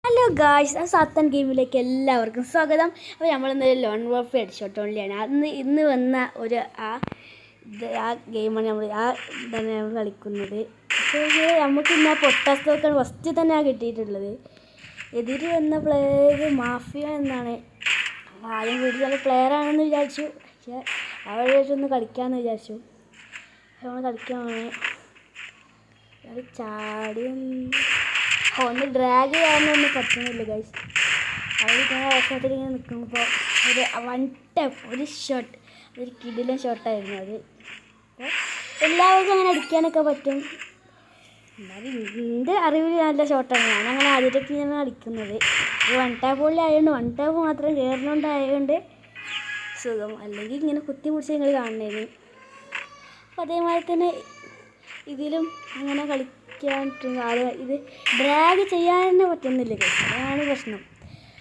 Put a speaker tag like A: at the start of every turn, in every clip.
A: Hello guys, സാത്താൻ ഗെയിമിലേക്ക് എല്ലാവർക്കും സ്വാഗതം. അപ്പോൾ നമ്മളിന്ന് ലോൺ വോർഫെയർ ഹെഡ്ഷോട്ട് ഓൺലിയാണ്. ഇന്ന് വന്ന ഒരു ഗെയിമാണ് ഇതാണ് നമ്മൾ കളിക്കുന്നത്. അപ്പോൾ നമുക്ക് ഇന്ന് പൊട്ടാസ്തോക്കാണ് ഫസ്റ്റ് തന്നെ കിട്ടിയിട്ടുള്ളത്. എതിര് വന്ന പ്ലെയർ മാഫിയ എന്നാണ്. ആദ്യം വീട്ടിൽ നല്ല പ്ലെയറാണെന്ന് വിചാരിച്ചു. പക്ഷേ അവിടെ ഒന്ന് കളിക്കാമെന്ന് വിചാരിച്ചു. നമ്മൾ കളിക്കാനാണ് ചാടി ഒന്ന് ഡ്രാഗ് ചെയ്യാനൊന്നും പറ്റുന്നില്ല ഗൈസ്. അവരിങ്ങനെ അവസരത്തിൽ ഇങ്ങനെ നിൽക്കുമ്പോൾ ഒരു ഷോട്ട്, ഒരു കിടിലൻ ഷോട്ടായിരുന്നു അത്. അപ്പോൾ എല്ലാവർക്കും അങ്ങനെ അടിക്കാനൊക്കെ പറ്റും. എന്നാലും എൻ്റെ അറിവിൽ നല്ല ഷോട്ടാണ്. ഞാനങ്ങനെ ആദ്യമായിട്ടൊക്കെ ഇങ്ങനെ അടിക്കുന്നത്. ഒരു വൺ ടാപ്പ് പോലെ ആയതുകൊണ്ട് വൺ ടാപ്പ് മാത്രം കയറുന്നതുകൊണ്ടായതുകൊണ്ട് സുഖം. അല്ലെങ്കിൽ ഇങ്ങനെ കുത്തി പിടിച്ച് നിങ്ങൾ കാണണേന്. അപ്പോൾ അതേമാതിരി തന്നെ ഇതിലും അങ്ങനെ ഇത് ഡ്രാഗ് ചെയ്യാൻ തന്നെ പറ്റുന്നില്ല. അതാണ് പ്രശ്നം.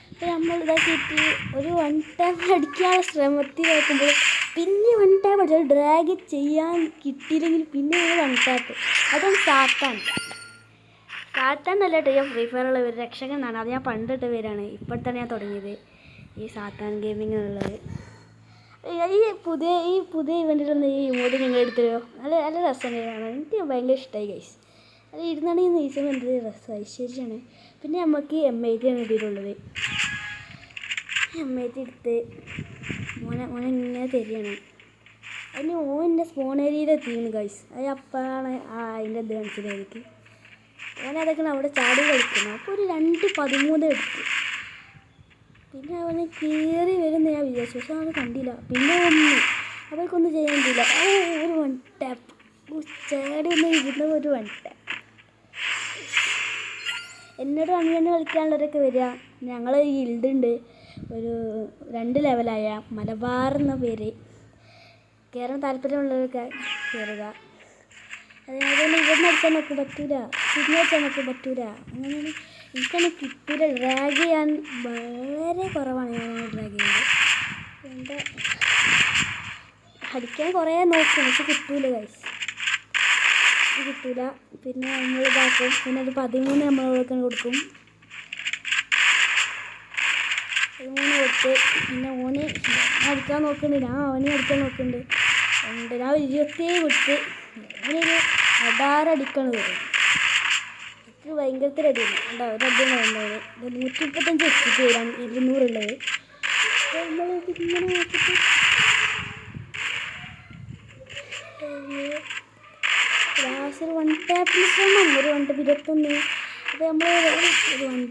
A: അപ്പോൾ നമ്മൾ ഇതാക്കിയിട്ട് ഒരു വൺ ടാപ്പ് അടിക്കാനുള്ള ശ്രമത്തിൽ നോക്കുമ്പോൾ പിന്നെ വൺ ടാപ്പ് അടിച്ചാൽ ഡ്രാഗ് ചെയ്യാൻ കിട്ടിയില്ലെങ്കിൽ പിന്നെ വൺ ടാപ്പ്. അതും സാത്താൻ നല്ല കേട്ടോ. ഫ്രീ ഫയറുള്ള ഒരു രക്ഷകൻ എന്നാണ്. അത് ഞാൻ പണ്ടിട്ട പേരാണ്. ഇപ്പോഴത്താണ് ഞാൻ തുടങ്ങിയത് ഈ സാത്താൻ ഗെയിമിംഗ് എന്നുള്ളത്. ഈ പുതിയ ഇവൻറ്റിലൊന്ന് ഈ ഇമോട്ട് നിങ്ങൾ എടുത്തോ. നല്ല രസമാണ്. എനിക്ക് ഭയങ്കര ഇഷ്ടമായി ഗൈസ്. അത് ഇരുന്നാണെങ്കിൽ നെയ്സം എന്തൊരു രസമായി, ശരിയാണ്. പിന്നെ നമുക്ക് M80 ആണ് കിട്ടിയിട്ടുള്ളത്. M80 എടുത്ത് മോനെ ഇങ്ങനെ തരികയാണ്. അതിന് ഓൻ്റെ സ്പോൺ ഏരിയയിൽ എത്തിയിരുന്നു ഗൈസ്. അത് അപ്പോഴാണ് അതിൻ്റെ ഇത് മനസ്സിലായിരിക്കും. അതൊക്കെ അവിടെ ചാടി കളിക്കുന്നു. അപ്പോൾ ഒരു 2:13 എടുത്തു. പിന്നെ അവന് കയറി വരുന്ന ഞാൻ വിചാരിച്ചു, പക്ഷെ അവന് കണ്ടില്ല. പിന്നെ അവർക്കൊന്നും ചെയ്യാൻ പറ്റില്ല. ഒരു വൺ ടാപ്പ് ചാടി ഒന്ന് ഇരുന്ന ഒരു വൺ ടാപ്പ്. എന്നോട് അണിയണ് കളിക്കാനുള്ളവരൊക്കെ വരിക. ഞങ്ങൾ ഗിൽഡുണ്ട്, ഒരു 2 ലെവലായ മലബാർ എന്ന പേര്. കയറാൻ താല്പര്യമുള്ളവരൊക്കെ കയറുക. അതേപോലെ ഇവിടുന്ന് അടിച്ചാൽ നമുക്ക് പറ്റൂല, പിന്നെ വെച്ചാൽ നമുക്ക് പറ്റൂല. അങ്ങനെ എനിക്കങ്ങനെ കിട്ടൂല. ഡ്രാഗ് ചെയ്യാൻ വളരെ കുറവാണ് ഞാനങ്ങനെ ഡ്രാഗ് ചെയ്യുന്നത്. എൻ്റെ അടിക്കാൻ കുറേ നോക്കും, പക്ഷെ കിട്ടൂല ഗൈസ്. കിട്ടൂല. പിന്നെ നമ്മൾ ഇതാക്കും. പിന്നെ ഒരു 13 നമ്മളൊക്കെ കൊടുക്കും. 13 കൊടുത്ത് പിന്നെ ഓന് അടിക്കാൻ നോക്കുന്നുണ്ട്. അവനെ അടിക്കാൻ നോക്കുന്നുണ്ട്. ഞാൻ 27 കൊടുത്ത് അവനൊരു 16 അടിക്കണം വരും. എനിക്ക് ഭയങ്കരത്തിൽ അടിയാണ്. ഒരടിയാണ് വന്നത്. 135 എത്തിയിട്ട് വരാൻ 200 ഉള്ളത്. അപ്പോൾ നമ്മളിങ്ങനെ നോക്കിയിട്ട് ലാസ്റ്റ് ഒരു വൺ ടാപ്പിൽ ശ്രമം, ഒരു 1 ടാപ്പ് 21. അപ്പോൾ നമ്മൾ ഒരു വൺ